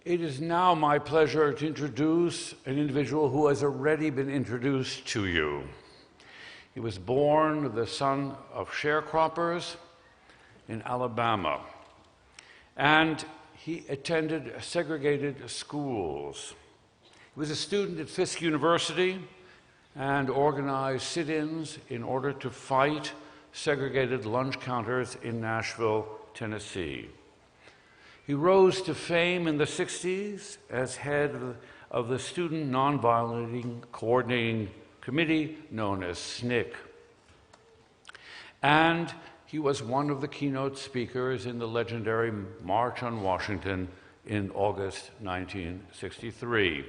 It is now my pleasure to introduce an individual who has already been introduced to you. He was born the son of sharecroppers in Alabama, and he attended segregated schools. He was a student at Fisk University and organized sit-ins in order to fight segregated lunch counters in Nashville, Tennessee. He rose to fame in the 60s as head of the Student Nonviolent Coordinating Committee, known as SNCC. And he was one of the keynote speakers in the legendary March on Washington in August 1963.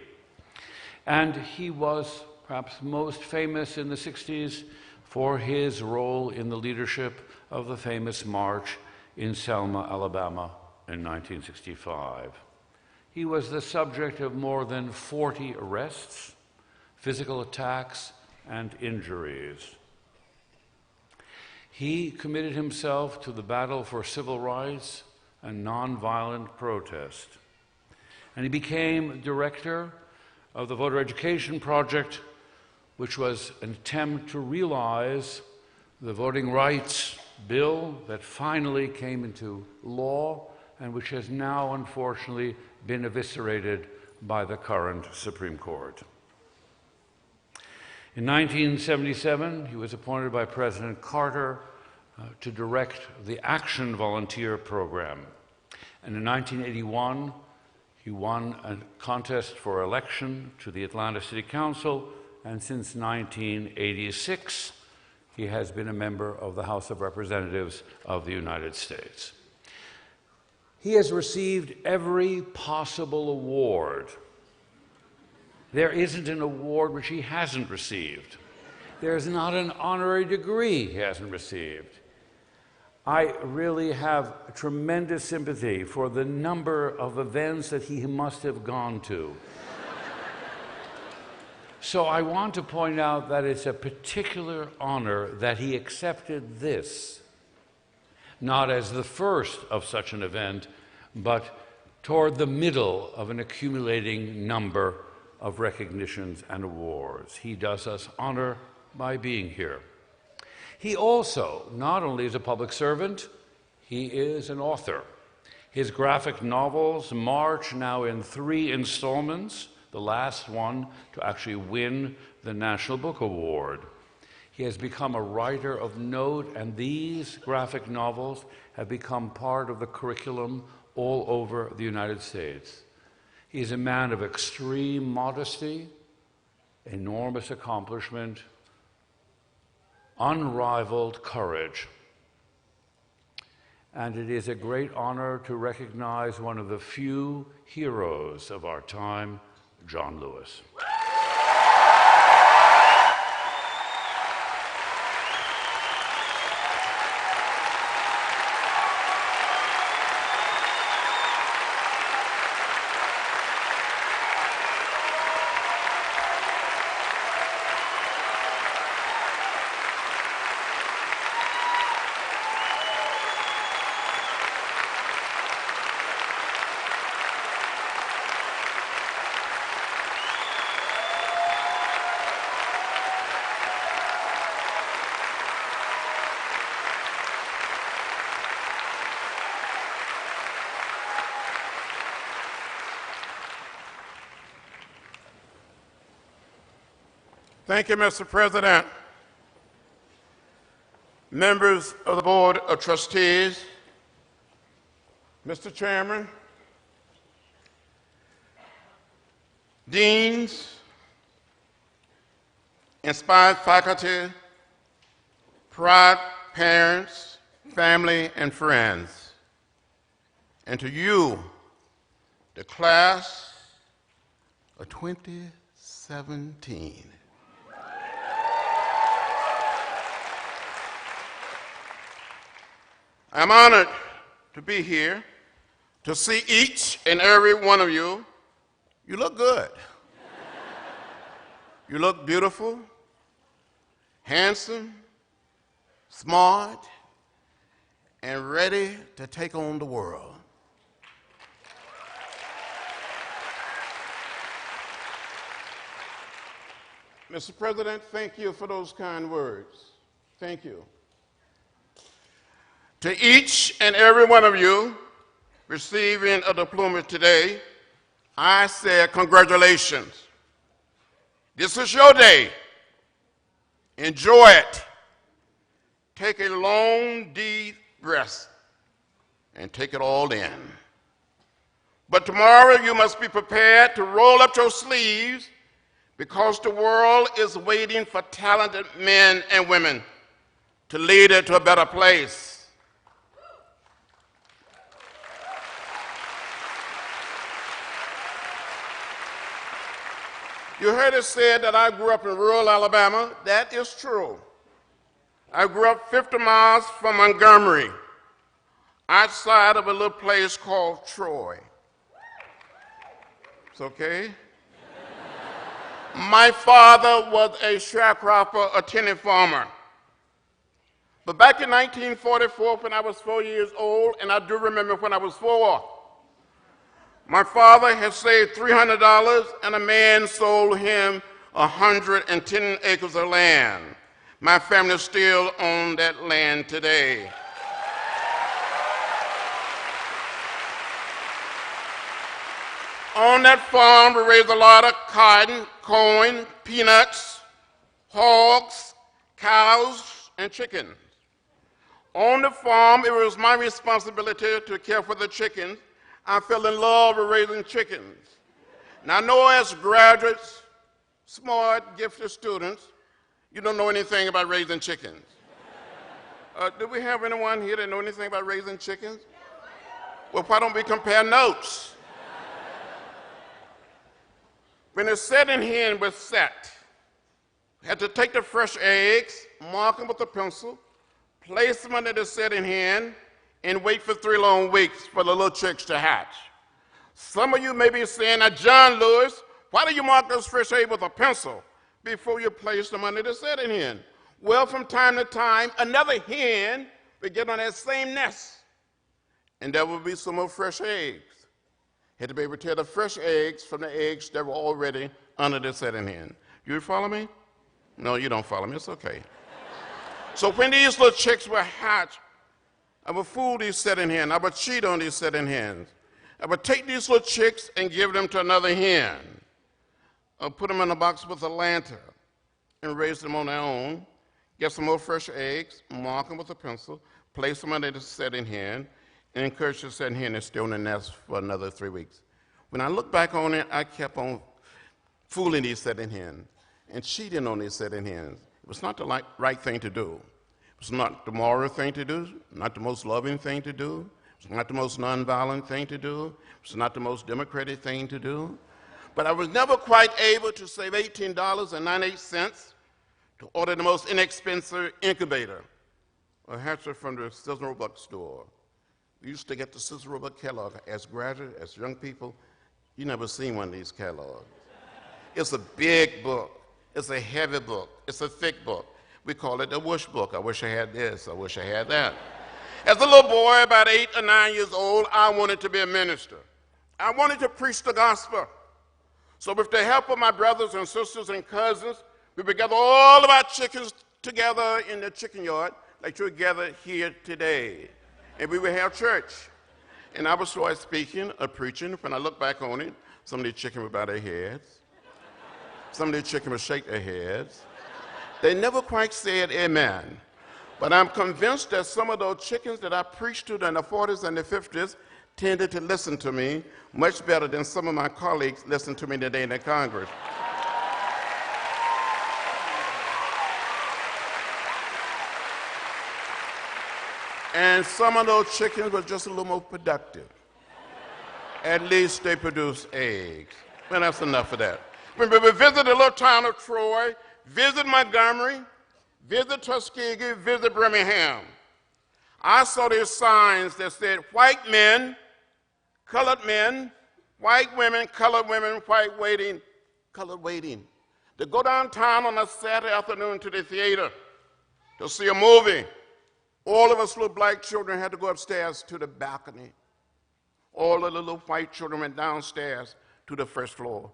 And he was perhaps most famous in the 60s for his role in the leadership of the famous march in Selma, Alabama in 1965. He was the subject of more than 40 arrests, physical attacks, and injuries. He committed himself to the battle for civil rights and nonviolent protest. And he became director of the Voter Education Project, which was an attempt to realize the voting rights bill that finally came into law and which has now, unfortunately, been eviscerated by the current Supreme Court. In 1977, he was appointed by President Carter to direct the Action Volunteer Program. And in 1981, he won a contest for election to the Atlanta City Council, and since 1986, he has been a member of the House of Representatives of the United States. He has received every possible award. There isn't an award which he hasn't received. There's not an honorary degree he hasn't received. I really have tremendous sympathy for the number of events that he must have gone to. So I want to point out that it's a particular honor that he accepted this, not as the first of such an event, but toward the middle of an accumulating number of recognitions and awards. He does us honor by being here. He also not only is a public servant, he is an author. His graphic novels march now in 3 installments, the last one to actually win the National Book Award. He has become a writer of note, and these graphic novels have become part of the curriculum all over the United States. He is a man of extreme modesty, enormous accomplishment, unrivaled courage. And it is a great honor to recognize one of the few heroes of our time, John Lewis. Thank you, Mr. President. Members of the Board of Trustees, Mr. Chairman, deans, inspired faculty, proud parents, family, and friends, and to you, the class of 2017. I'm honored to be here to see each and every one of you. You look good. You look beautiful, handsome, smart, and ready to take on the world. Mr. President, thank you for those kind words. Thank you. To each and every one of you receiving a diploma today, I say congratulations. This is your day. Enjoy it. Take a long, deep breath and take it all in. But tomorrow you must be prepared to roll up your sleeves because the world is waiting for talented men and women to lead it to a better place. You heard it said that I grew up in rural Alabama. That is true. I grew up 50 miles from Montgomery, outside of a little place called Troy. It's okay? My father was a sharecropper, a tenant farmer. But back in 1944, when I was 4 years old, and I do remember when I was 4, my father had saved $300, and a man sold him 110 acres of land. My family still owns that land today. On that farm, we raised a lot of cotton, corn, peanuts, hogs, cows, and chickens. On the farm, it was my responsibility to care for the chickens. I fell in love with raising chickens. Now, I know as graduates, smart, gifted students, you don't know anything about raising chickens. Do we have anyone here that know anything about raising chickens? Well, why don't we compare notes? When the setting hen was set, we had to take the fresh eggs, mark them with a pencil, place them under the setting hen, and wait for 3 long weeks for the little chicks to hatch. Some of you may be saying, now, John Lewis, why do you mark those fresh eggs with a pencil before you place them under the setting hen? Well, from time to time, another hen would get on that same nest, and there would be some more fresh eggs. Had to be able to tell the fresh eggs from the eggs that were already under the setting hen. You follow me? No, you don't follow me. It's okay. So when these little chicks were hatched, I would fool these setting hens. I would cheat on these setting hens. I would take these little chicks and give them to another hen. I'll put them in a box with a lantern and raise them on their own, get some more fresh eggs, mark them with a pencil, place them under the setting hen, and encourage the setting hen to stay on the nest for another 3 weeks. When I look back on it, I kept on fooling these setting hens and cheating on these setting hens. It was not the right thing to do. It was not the moral thing to do, not the most loving thing to do. It was not the most nonviolent thing to do. It was not the most democratic thing to do. But I was never quite able to save $18.98 to order the most inexpensive incubator, a hatcher from the Cicero bookstore. We used to get the Cicero book catalog as graduates, as young people. You never seen one of these catalogs. It's a big book. It's a heavy book. It's a thick book. We call it a wish book. I wish I had this. I wish I had that. As a little boy, about 8 or 9 years old, I wanted to be a minister. I wanted to preach the gospel. So with the help of my brothers and sisters and cousins, we would gather all of our chickens together in the chicken yard, like you're gathered here today. And we would have church. And I would start speaking or preaching. When I look back on it, some of the chickens would bow their heads. Some of the chickens would shake their heads. They never quite said amen. But I'm convinced that some of those chickens that I preached to in the 40s and the 50s tended to listen to me much better than some of my colleagues listen to me today in the Congress. And some of those chickens were just a little more productive. At least they produce eggs. Well, that's enough of that. When we visit the little town of Troy, visit Montgomery, visit Tuskegee, visit Birmingham, I saw these signs that said white men, colored men, white women, white waiting, colored waiting. To go downtown on a Saturday afternoon to the theater to see a movie. All of us little black children had to go upstairs to the balcony. All of the little white children went downstairs to the first floor.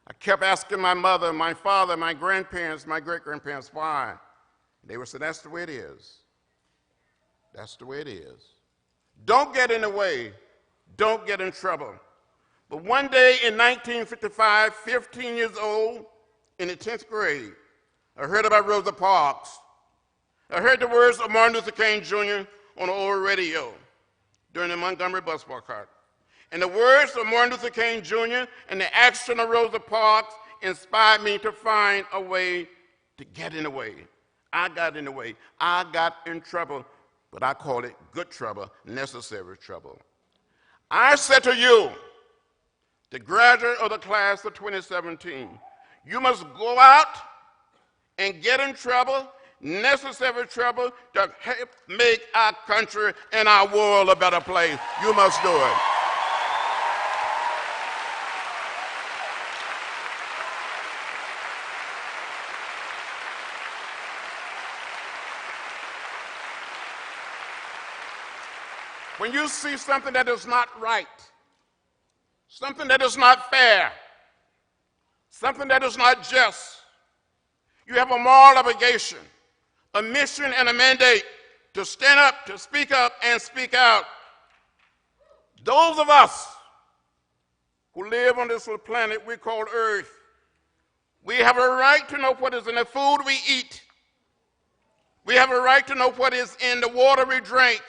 I kept asking my mother, my father, my grandparents, my great-grandparents, why? They would say, that's the way it is. That's the way it is. Don't get in the way. Don't get in trouble. But one day in 1955, 15 years old, in the 10th grade, I heard about Rosa Parks. I heard the words of Martin Luther King Jr. on the old radio during the Montgomery bus boycott. And the words of Martin Luther King Jr. and the action of Rosa Parks inspired me to find a way to get in the way. I got in the way. I got in trouble, but I call it good trouble, necessary trouble. I said to you, the graduate of the class of 2017, you must go out and get in trouble, necessary trouble, to help make our country and our world a better place. You must do it. When you see something that is not right, something that is not fair, something that is not just, you have a moral obligation, a mission and a mandate to stand up, to speak up, and speak out. Those of us who live on this little planet we call Earth, we have a right to know what is in the food we eat. We have a right to know what is in the water we drink.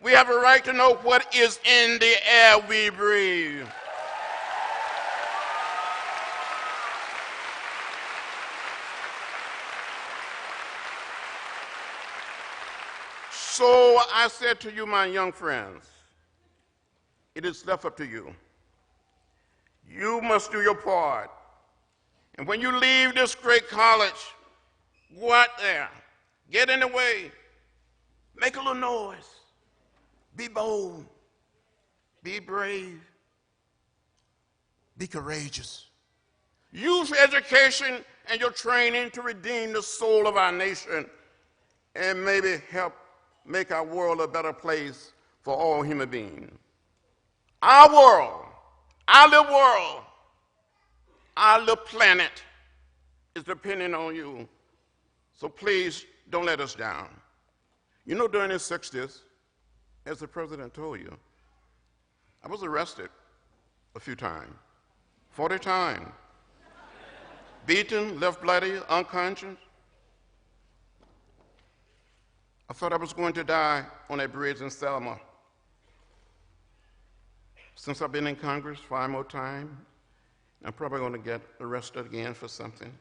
We have a right to know what is in the air we breathe. So I said to you, my young friends, it is left up to you. You must do your part. And when you leave this great college, go out there, get in the way, make a little noise. Be bold, be brave, be courageous. Use education and your training to redeem the soul of our nation and maybe help make our world a better place for all human beings. Our world, our little world, our little planet is depending on you. So please don't let us down. You know, during the 60s, as the president told you, I was arrested a few times, 40 times, beaten, left bloody, unconscious. I thought I was going to die on that bridge in Selma. Since I've been in Congress 5 more times, I'm probably going to get arrested again for something.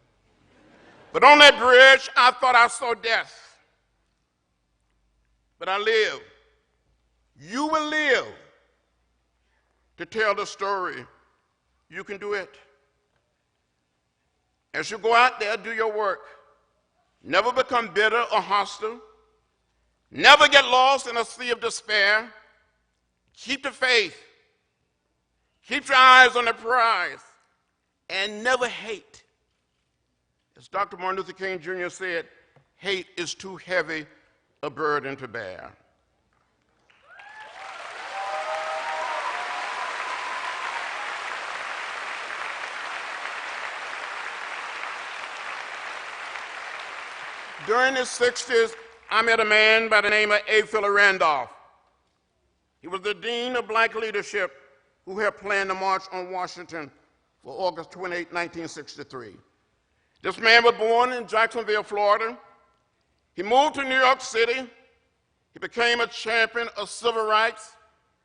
But on that bridge, I thought I saw death. But I lived. You will live to tell the story. You can do it. As you go out there, do your work. Never become bitter or hostile. Never get lost in a sea of despair. Keep the faith. Keep your eyes on the prize. And never hate. As Dr. Martin Luther King Jr. said, hate is too heavy a burden to bear. During the 60s, I met a man by the name of A. Philip Randolph. He was the dean of black leadership who helped plan the March on Washington for August 28, 1963. This man was born in Jacksonville, Florida. He moved to New York City. He became a champion of civil rights,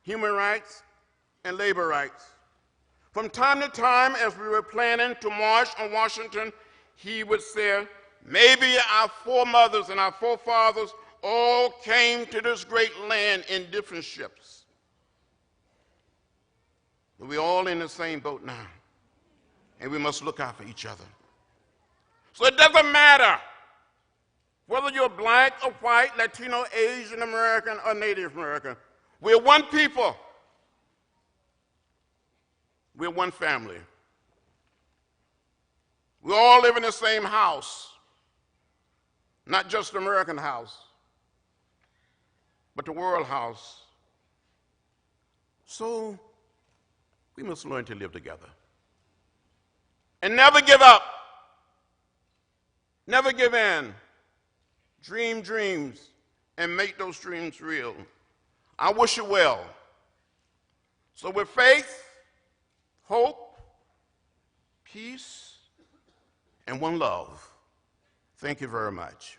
human rights, and labor rights. From time to time, as we were planning to march on Washington, he would say, maybe our foremothers and our forefathers all came to this great land in different ships. But we're all in the same boat now, and we must look out for each other. So it doesn't matter whether you're black or white, Latino, Asian American, or Native American. We're one people. We're one family. We all live in the same house, not just the American house, but the world house. So we must learn to live together. And never give up. Never give in. Dream dreams and make those dreams real. I wish you well. So with faith, hope, peace, and one love, thank you very much.